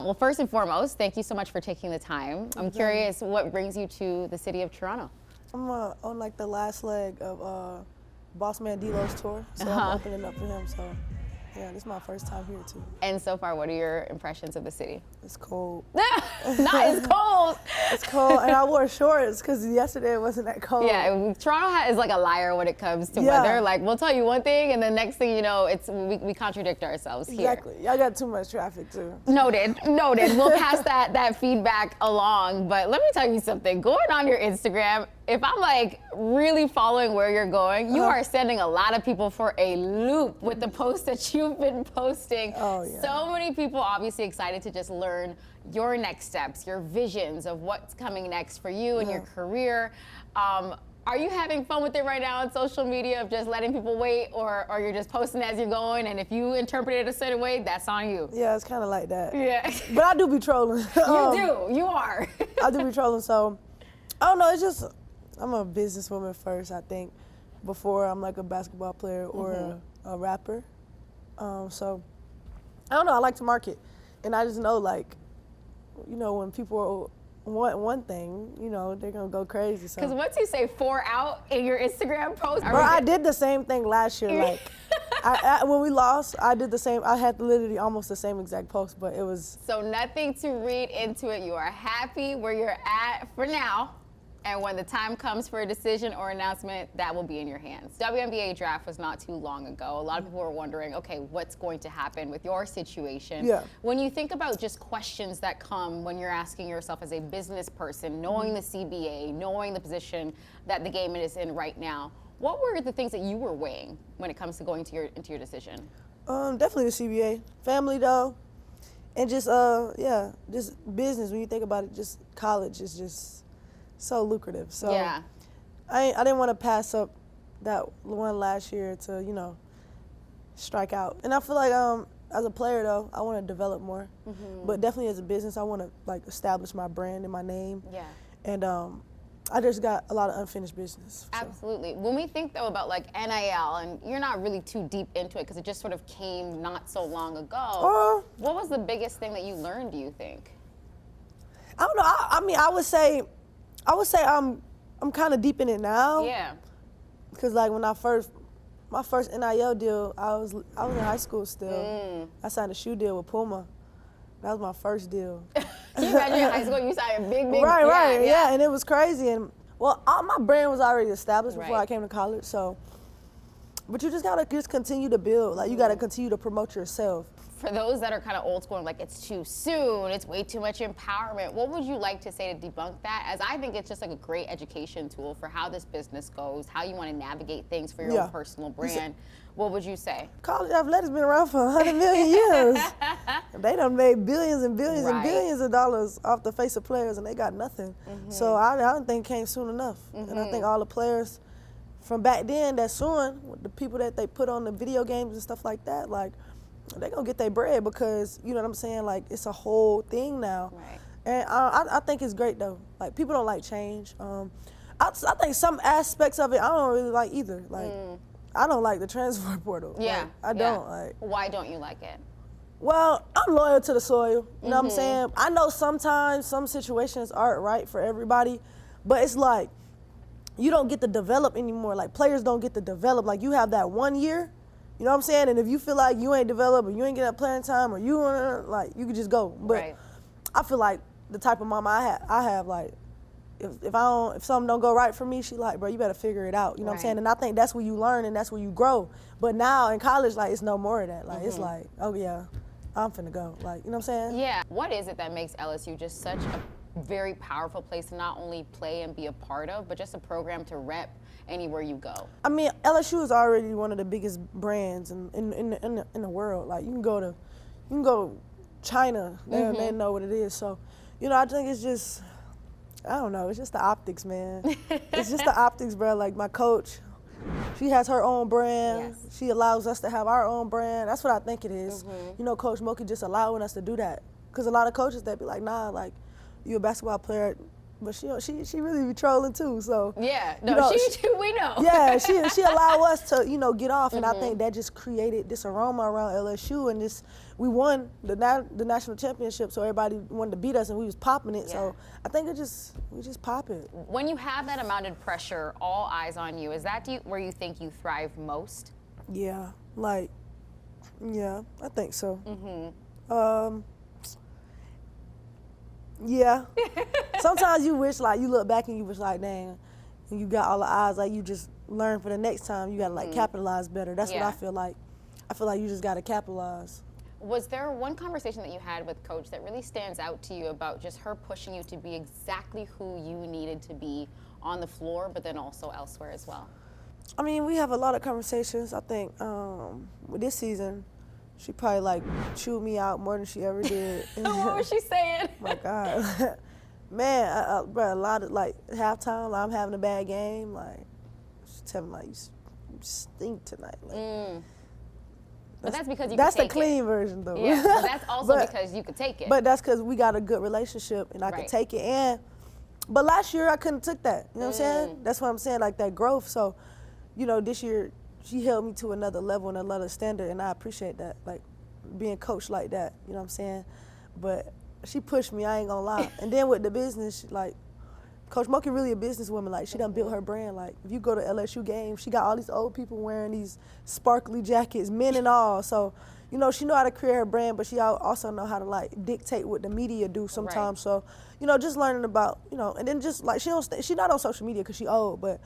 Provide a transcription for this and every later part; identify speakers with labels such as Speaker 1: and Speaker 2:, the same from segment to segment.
Speaker 1: Well, first and foremost, thank you so much for taking the time. I'm curious, what brings you to the city of Toronto?
Speaker 2: I'm on like the last leg of BossMan Dlow's tour, so I'm opening up for him. So yeah, this is my first time here too.
Speaker 1: And so far, what are your impressions of the city?
Speaker 2: It's cold.
Speaker 1: Not as cold.
Speaker 2: It's cold, and I wore shorts because yesterday it wasn't that cold.
Speaker 1: Yeah, Toronto is like a liar when it comes to weather. Like, we'll tell you one thing, and the next thing you know, we contradict ourselves here.
Speaker 2: Exactly. Y'all got too much traffic too.
Speaker 1: Noted. We'll pass that feedback along. But let me tell you something. Going on your Instagram, if I'm like really following where you're going, you are sending a lot of people for a loop with the posts that you've been posting.
Speaker 2: Oh, yeah.
Speaker 1: So many people obviously excited to just learn your next steps, your visions of what's coming next for you and your career. Are you having fun with it right now on social media of just letting people wait, or you're just posting as you're going, and if you interpret it a certain way, that's on you?
Speaker 2: Yeah, it's kind of like that.
Speaker 1: Yeah.
Speaker 2: But I do be trolling.
Speaker 1: You are.
Speaker 2: I do be trolling, so I don't know, it's just, I'm a businesswoman first, I think, before I'm like a basketball player or a rapper. So, I don't know, I like to market. And I just know, like, you know, when people want one thing, you know, they're gonna go crazy.
Speaker 1: Because once you say 4 out in your Instagram post.
Speaker 2: Bro, I did the same thing last year. Like, when we lost, I did the same. I had literally almost the same exact post, but it was.
Speaker 1: So nothing to read into it. You are happy where you're at for now. And when the time comes for a decision or announcement, that will be in your hands. WNBA Draft was not too long ago. A lot of people were wondering, okay, what's going to happen with your situation?
Speaker 2: Yeah.
Speaker 1: When you think about just questions that come when you're asking yourself as a business person, knowing the CBA, knowing the position that the game is in right now, what were the things that you were weighing when it comes to going to into your decision?
Speaker 2: Definitely the CBA. Family though, and just just business. When you think about it, just college is just so lucrative. So
Speaker 1: yeah.
Speaker 2: I didn't want to pass up that one last year to, you know, strike out. And I feel like as a player though, I want to develop more. But definitely as a business, I want to like establish my brand and my name.
Speaker 1: Yeah.
Speaker 2: And I just got a lot of unfinished business. So.
Speaker 1: Absolutely. When we think though about like NIL, and you're not really too deep into it because it just sort of came not so long ago. What was the biggest thing that you learned, do you think?
Speaker 2: I don't know. I mean, I would say I'm kind of deep in it now.
Speaker 1: Yeah.
Speaker 2: Because like when my first NIL deal, I was in high school still. I signed a shoe deal with Puma. That was my first deal.
Speaker 1: Can you imagine in high school you signed a big.
Speaker 2: Right, yeah, and it was crazy. And well, my brand was already established before I came to college. So, but you just gotta continue to build. Like you gotta continue to promote yourself.
Speaker 1: For those that are kind of old school and like it's too soon, it's way too much empowerment, what would you like to say to debunk that? As I think it's just like a great education tool for how this business goes, how you want to navigate things for your own personal brand. What would you say?
Speaker 2: College athletics been around for 100 million years. They done made billions and billions and billions of dollars off the face of players, and they got nothing. So I don't think it came soon enough. And I think all the players from back then that's suing, the people that they put on the video games and stuff like that, like, they're gonna get their bread because, you know what I'm saying, like it's a whole thing now.
Speaker 1: Right.
Speaker 2: And I think it's great though. Like people don't like change. I think some aspects of it I don't really like either. Like I don't like the transfer portal.
Speaker 1: Yeah.
Speaker 2: Like, I don't like.
Speaker 1: Why don't you like it?
Speaker 2: Well, I'm loyal to the soil. You know what I'm saying? I know sometimes some situations aren't right for everybody, but it's like you don't get to develop anymore. Like players don't get to develop. Like you have that 1 year. You know what I'm saying? And if you feel like you ain't developed or you ain't getting that playing time or you wanna, like, you could just go. But I feel like the type of mama I have, like, if something don't go right for me, she like, bro, you better figure it out. You know what I'm saying? And I think that's where you learn and that's where you grow. But now in college, like, it's no more of that. Like, it's like, oh yeah, I'm finna go. Like, you know what I'm saying?
Speaker 1: Yeah. What is it that makes LSU just such a very powerful place to not only play and be a part of, but just a program to rep anywhere you go? I
Speaker 2: mean, LSU is already one of the biggest brands in the world. Like you can go China, they know what it is. So, you know, I think it's just, I don't know, it's just the optics, man. It's just the optics, bro. Like my coach, she has her own brand. She allows us to have our own brand. That's what I think it is. You know, Coach Moki just allowing us to do that. Because a lot of coaches, they'd be like, nah, like, you a basketball player, but she really be trolling too. So
Speaker 1: Yeah, no,
Speaker 2: you know,
Speaker 1: we know.
Speaker 2: Yeah, she allow us to get off, and I think that just created this aroma around LSU, and we won the national championship, so everybody wanted to beat us, and we was popping it.
Speaker 1: Yeah.
Speaker 2: So I think we just pop it.
Speaker 1: When you have that amount of pressure, all eyes on you, is that where you think you thrive most?
Speaker 2: Yeah, I think so. Yeah. Sometimes you wish, like, you look back and you wish, like, dang, you got all the eyes, like, you just learn for the next time. You gotta like capitalize better. That's what I feel like. I feel like you just gotta capitalize.
Speaker 1: Was there one conversation that you had with Coach that really stands out to you about just her pushing you to be exactly who you needed to be on the floor, but then also elsewhere as well?
Speaker 2: I mean, we have a lot of conversations. I think with this season, she probably like chewed me out more than she ever did.
Speaker 1: What was she saying?
Speaker 2: My God. Man, bro, a lot of, like, halftime, like, I'm having a bad game, like, she tell me, like, you stink tonight. Like,
Speaker 1: But that's because you
Speaker 2: that's
Speaker 1: could
Speaker 2: the
Speaker 1: take
Speaker 2: clean
Speaker 1: it.
Speaker 2: version, though.
Speaker 1: Yeah, but that's also because you could take it.
Speaker 2: But that's because we got a good relationship, and I could take it. But last year, I couldn't took that. You know what I'm saying? That's what I'm saying, like, that growth. So, this year, she held me to another level and another standard, and I appreciate that, like, being coached like that. You know what I'm saying? But she pushed me, I ain't gonna lie. And then with the business, like, Coach Moki really a businesswoman. Like, she done built her brand. Like, if you go to LSU games, she got all these old people wearing these sparkly jackets, men and all. So, she know how to create her brand, but she also know how to, like, dictate what the media do sometimes. So, just learning about, and then just, like, she not on social media because she old, but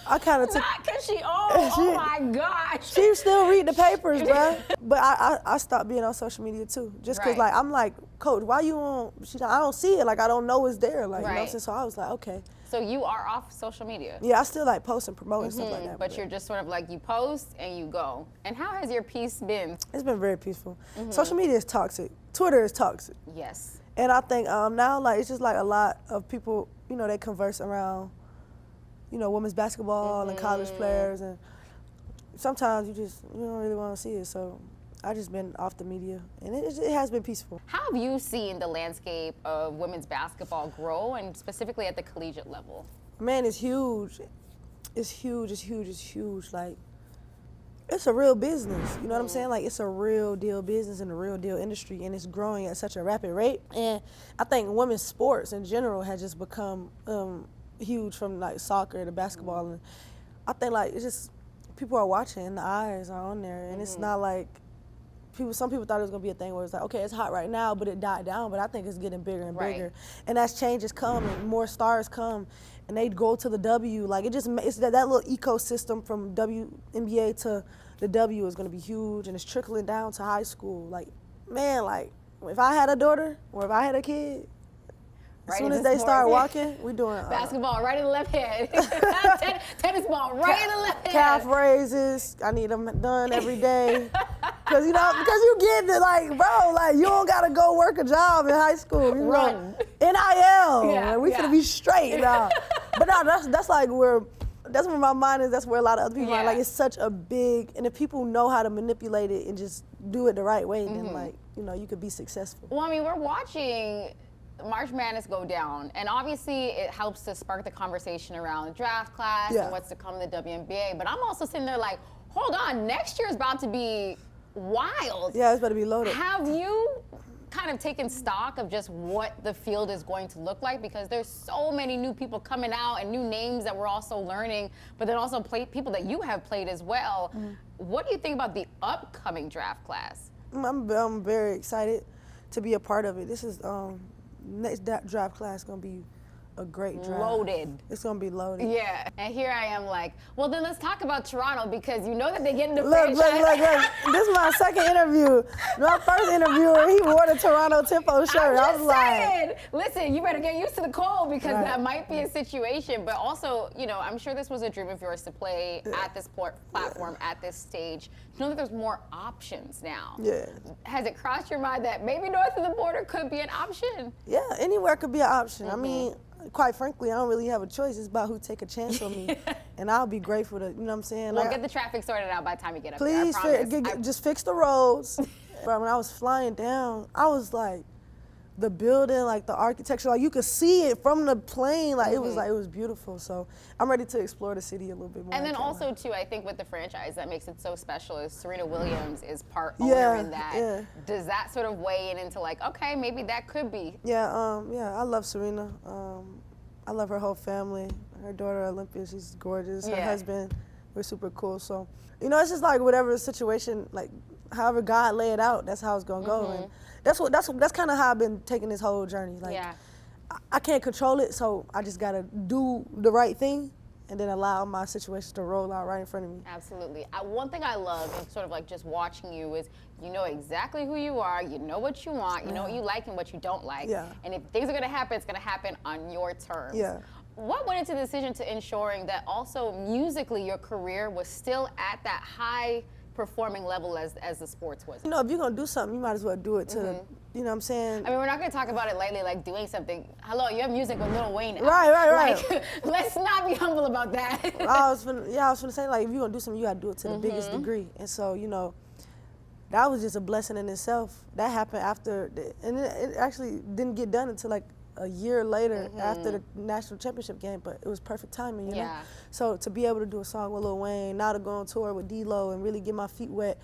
Speaker 2: I kind of took.
Speaker 1: Not because she old. Oh my gosh.
Speaker 2: She still read the papers, bruh. But I stopped being on social media too, just because like I'm like, Coach, why you on? I don't see it. Like I don't know it's there. Like you know what I'm saying? So I was like, okay.
Speaker 1: So you are off social media.
Speaker 2: Yeah, I still like post and promote and stuff like that.
Speaker 1: But you're just sort of like you post and you go. And how has your peace been?
Speaker 2: It's been very peaceful. Social media is toxic. Twitter is toxic.
Speaker 1: Yes.
Speaker 2: And I think now like it's just like a lot of people, they converse around, women's basketball and college players, and sometimes you don't really want to see it. So I just been off the media, and it has been peaceful.
Speaker 1: How have you seen the landscape of women's basketball grow, and specifically at the collegiate level?
Speaker 2: Man, it's huge. It's huge, it's huge, it's huge. Like, it's a real business, you know what I'm saying? Like, it's a real deal business and a real deal industry, and it's growing at such a rapid rate. And I think women's sports in general has just become huge, from like soccer to basketball. And I think like it's just, people are watching and the eyes are on there, and it's not like, some people thought it was gonna be a thing where it's like, okay, it's hot right now, but it died down. But I think it's getting bigger and bigger, and as changes come and more stars come, and they go to the W, like it's that little ecosystem from WNBA to the W is gonna be huge, and it's trickling down to high school. Like, man, like if I had a daughter or if I had a kid, as soon as they start walking, we doing
Speaker 1: basketball right in the left hand, tennis ball right in the left hand.
Speaker 2: Calf raises, I need them done every day. Because you get it, like, bro, like, you don't got to go work a job in high school. You
Speaker 1: Run.
Speaker 2: NIL. We finna be straight now. But no, that's like that's where my mind is. That's where a lot of other people are. Like, it's such a big, and if people know how to manipulate it and just do it the right way, then, like, you could be successful.
Speaker 1: Well, I mean, we're watching March Madness go down, and obviously it helps to spark the conversation around the draft class and what's to come in the WNBA. But I'm also sitting there like, hold on, next year is about to be wild.
Speaker 2: Yeah, it's about to be loaded.
Speaker 1: Have you kind of taken stock of just what the field is going to look like? Because there's so many new people coming out and new names that we're also learning, but then also people that you have played as well. What do you think about the upcoming draft class?
Speaker 2: I'm very excited to be a part of it. This is next draft class gonna be a great draft.
Speaker 1: Loaded.
Speaker 2: It's gonna be loaded.
Speaker 1: Yeah, and here I am like, well then let's talk about Toronto, because you know that they get in the
Speaker 2: Look, this is my second interview. My first interviewer, he wore the Toronto Tempo shirt.
Speaker 1: I
Speaker 2: was
Speaker 1: saying,
Speaker 2: like,
Speaker 1: listen, you better get used to the cold, because that might be a situation. But also, I'm sure this was a dream of yours to play at this platform, at this stage. You know that there's more options now.
Speaker 2: Yeah.
Speaker 1: Has it crossed your mind that maybe north of the border could be an option?
Speaker 2: Yeah, anywhere could be an option. I mean, quite frankly, I don't really have a choice. It's about who take a chance on me. And I'll be grateful to, you know what I'm saying?
Speaker 1: We'll get the traffic sorted out by the time you get up
Speaker 2: please,
Speaker 1: there, I promise.
Speaker 2: just fix the roads. Bro, when I was flying down, I was like, the building, like the architecture, like you could see it from the plane. Like it was beautiful. So I'm ready to explore the city a little bit more.
Speaker 1: And then also too, I think with the franchise that makes it so special is Serena Williams is part owner in that.
Speaker 2: Yeah.
Speaker 1: Does that sort of weigh into like, okay, maybe that could be?
Speaker 2: Yeah, I love Serena. I love her whole family. Her daughter Olympia, she's gorgeous. Her husband, we're super cool. So, you know, it's just like whatever situation, like however God lay it out, that's how it's gonna go. And that's kind of how I've been taking this whole journey. Like, I can't control it, so I just gotta do the right thing and then allow my situation to roll out right in front of me.
Speaker 1: Absolutely. One thing I love and sort of like just watching you is you know exactly who you are, you know what you want, you know what you like and what you don't like. And if things are gonna happen, it's gonna happen on your terms. What went into the decision to ensuring that also musically your career was still at that high performing level as the sports was?
Speaker 2: You know, if you're gonna do something, you might as well do it to the, you know what I'm saying?
Speaker 1: I mean, we're not gonna talk about it lightly, like doing something. Hello, you have music with Lil Wayne.
Speaker 2: Right.
Speaker 1: Like, let's not be humble about that.
Speaker 2: I was gonna say, like, if you're gonna do something, you gotta do it to the biggest degree. And so, you know, that was just a blessing in itself. That happened after, and it actually didn't get done until like a year later after the national championship game, but it was perfect timing, you know? So to be able to do a song with Lil Wayne, now to go on tour with Dlow and really get my feet wet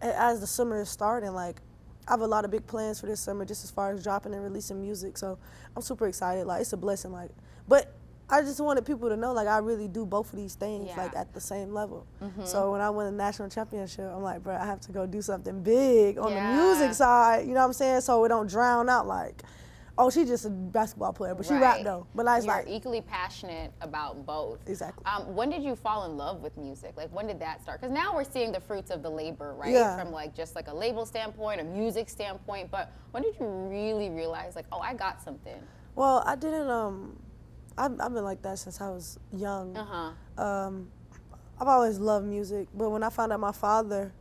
Speaker 2: as the summer is starting, like, I have a lot of big plans for this summer just as far as dropping and releasing music, so I'm super excited. Like, it's a blessing, like, but I just wanted people to know, like, I really do both of these things, like, at the same level. So when I won the national championship, I'm like, bro, I have to go do something big on the music side, you know what I'm saying? So it don't drown out, like, oh, she's just a basketball player, but she rap though. But like,
Speaker 1: you're equally passionate about both.
Speaker 2: Exactly.
Speaker 1: When did you fall in love with music? Like, when did that start? Because now we're seeing the fruits of the labor, right? From like just like a label standpoint, a music standpoint. But when did you really realize, like, oh, I got something?
Speaker 2: Well, I didn't. I've been like that since I was young. I've always loved music, but when I found out my father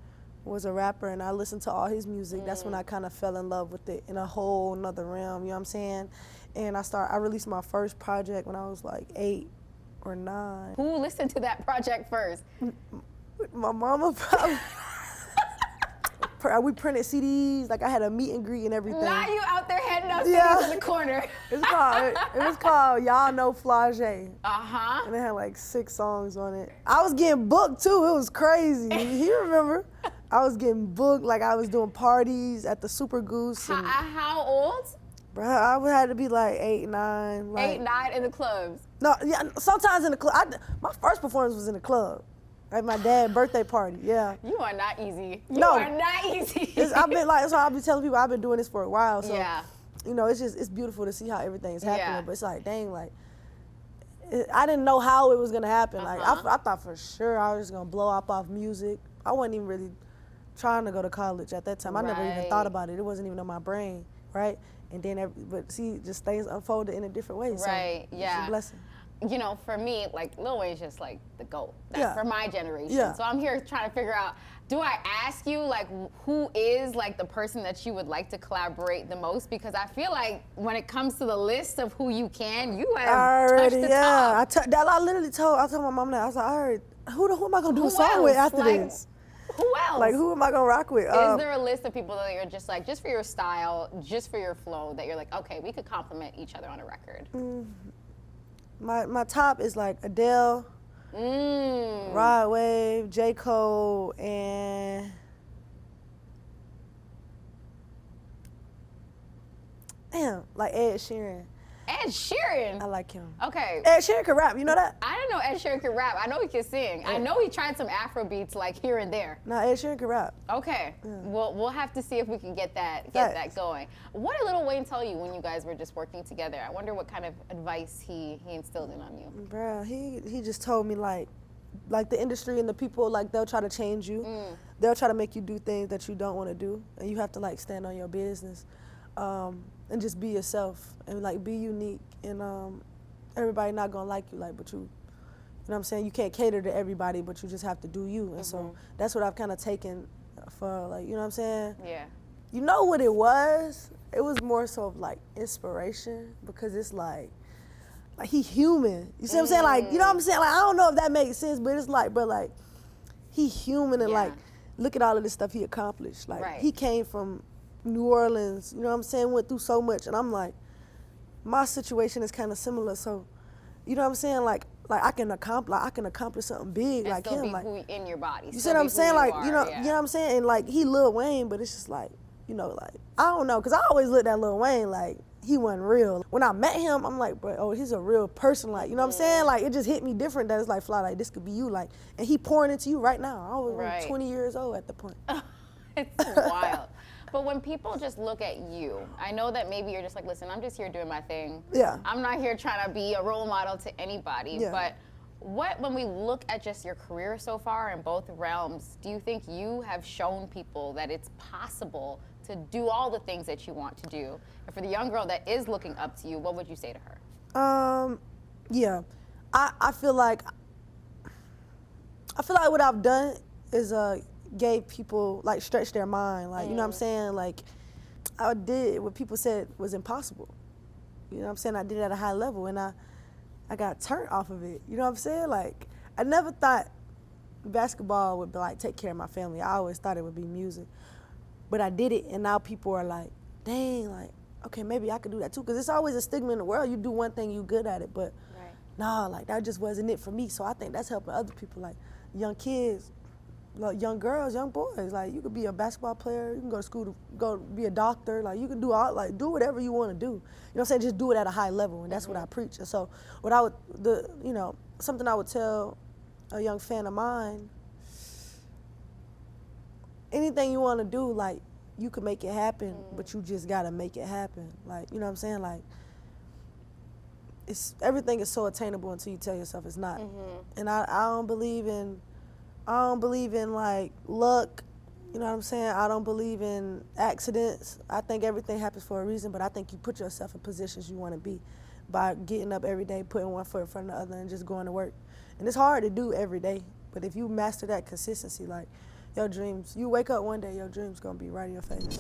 Speaker 2: was a rapper and I listened to all his music, that's when I kind of fell in love with it in a whole nother realm, you know what I'm saying? And I released my first project when I was like 8 or 9.
Speaker 1: Who listened to that project first?
Speaker 2: My mama probably. We printed CDs, like I had a meet and greet and everything.
Speaker 1: Not you out there heading up CDs in the corner.
Speaker 2: It was called Y'all Know Flau'jae.
Speaker 1: And
Speaker 2: it had like 6 songs on it. I was getting booked too, it was crazy. You remember? I was getting booked, like I was doing parties at the Super Goose.
Speaker 1: How old?
Speaker 2: Bruh, I had to be like 8, 9. Like,
Speaker 1: 8, 9 in the clubs?
Speaker 2: No, yeah, sometimes in the club. My first performance was in the club. At my dad's birthday party,
Speaker 1: You are not easy. You are not easy.
Speaker 2: I've been like, so I'll be telling people I've been doing this for a while. So, you know, it's beautiful to see how everything's happening. But it's like, dang, like, I didn't know how it was gonna happen. Like, I thought for sure I was just gonna blow up off music. I wasn't even really trying to go to college at that time. I never even thought about it. It wasn't even on my brain, right? And then, but see, just things unfolded in a different way. So it's a blessing.
Speaker 1: You know, for me, like, Lil Wayne's just like the GOAT for my generation. So I'm here trying to figure out, do I ask you, like, who is, like, the person that you would like to collaborate the most? Because I feel like when it comes to the list of who you can, you have touched the top.
Speaker 2: I told my mom that. I was like, all right, who am I going to do a song with after this?
Speaker 1: Who else?
Speaker 2: Like, who am I going to rock with?
Speaker 1: Is there a list of people that you're just like, just for your style, just for your flow, that you're like, okay, we could complement each other on a record?
Speaker 2: My top is like Adele, Rod Wave, J. Cole, and like Ed Sheeran.
Speaker 1: Ed Sheeran?
Speaker 2: I like him.
Speaker 1: Okay.
Speaker 2: Ed Sheeran can rap, you know that?
Speaker 1: I didn't know Ed Sheeran could rap. I know he can sing. I know he tried some Afro beats like here and there.
Speaker 2: No, Ed Sheeran can rap.
Speaker 1: Okay. We'll have to see if we can get that going. What did Lil Wayne tell you when you guys were just working together? I wonder what kind of advice he instilled in on you.
Speaker 2: Bruh, he just told me like the industry and the people, like, they'll try to change you. They'll try to make you do things that you don't want to do, and you have to like stand on your business. And just be yourself and like be unique, and everybody not gonna like you, like, but you know what I'm saying, you can't cater to everybody, but you just have to do you. And so that's what I've kind of taken for, like, you know what I'm saying? You know what it was? It was more so of like inspiration, because it's like he human. You see what I'm saying? Like, you know what I'm saying? Like, I don't know if that makes sense, but it's like, bro, like, he human, and like, look at all of this stuff he accomplished. Like, he came from New Orleans, you know what I'm saying, went through so much, and I'm like, my situation is kind of similar, so, you know what I'm saying, like I can accomplish something big,
Speaker 1: And
Speaker 2: like
Speaker 1: still
Speaker 2: him,
Speaker 1: be
Speaker 2: like,
Speaker 1: who in your body.
Speaker 2: you see
Speaker 1: still
Speaker 2: what
Speaker 1: be
Speaker 2: I'm saying,
Speaker 1: who
Speaker 2: like,
Speaker 1: are,
Speaker 2: you know,
Speaker 1: yeah.
Speaker 2: you know what I'm saying, and like, he Lil Wayne, but it's just like, you know, like, I don't know, because I always looked at Lil Wayne like, he wasn't real. When I met him, I'm like, bro, oh, he's a real person, like, you know what I'm saying, like, it just hit me different that it's like, Fly, like, this could be you, like, and he pouring into you right now. I was
Speaker 1: Right.
Speaker 2: 20 years old at the point.
Speaker 1: It's wild. But when people just look at you, I know that maybe you're just like, listen, I'm just here doing my thing.
Speaker 2: Yeah.
Speaker 1: I'm not here trying to be a role model to anybody.
Speaker 2: Yeah.
Speaker 1: But when we look at just your career so far in both realms, do you think you have shown people that it's possible to do all the things that you want to do? And for the young girl that is looking up to you, what would you say to her?
Speaker 2: Yeah. I feel like what I've done is gave people, like, stretch their mind, like, you know what I'm saying, like, I did what people said was impossible. You know what I'm saying? I did it at a high level, and I got turned off of it. You know what I'm saying? Like, I never thought basketball would, like, take care of my family. I always thought it would be music. But I did it, and now people are like, dang, like, okay, maybe I could do that too. Because it's always a stigma in the world. You do one thing, you good at it. But nah, like, that just wasn't it for me. So I think that's helping other people, like young kids, like young girls, young boys. Like, you could be a basketball player. You can go to school to go be a doctor. Like, you can do all, like, do whatever you want to do. You know what I'm saying? Just do it at a high level, and that's what I preach. And so what I would, you know, something I would tell a young fan of mine, anything you want to do, like, you can make it happen, but you just got to make it happen. Like, you know what I'm saying? Like, everything is so attainable until you tell yourself it's not. And I don't believe in like luck, you know what I'm saying? I don't believe in accidents. I think everything happens for a reason, but I think you put yourself in positions you want to be by getting up every day, putting one foot in front of the other, and just going to work. And it's hard to do every day, but if you master that consistency, like, your dreams, you wake up one day, your dreams gonna be right in your face.